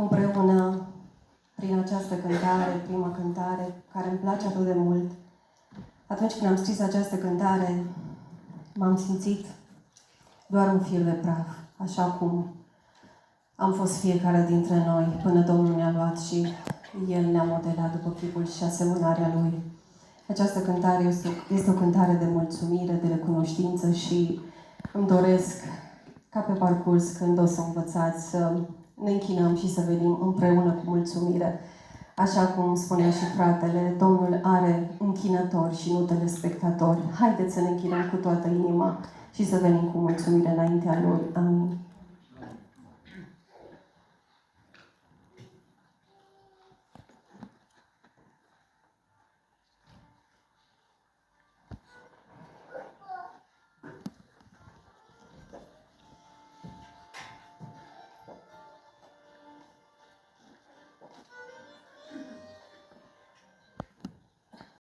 împreună prin această cântare, prima cântare, care îmi place atât de mult. Atunci când am scris această cântare, m-am simțit doar un fir de praf, așa cum am fost fiecare dintre noi, până Domnul ne-a luat și El ne-a modelat după chipul și asemănarea Lui. Această cântare este o cântare de mulțumire, de recunoștință și îmi doresc ca pe parcurs, când o să învățați, să ne închinăm și să venim împreună cu mulțumire. Așa cum spunea și fratele, Domnul are închinători și nu telespectatori. Haideți să ne închinăm cu toată inima și să venim cu mulțumire înaintea Lui. Amin.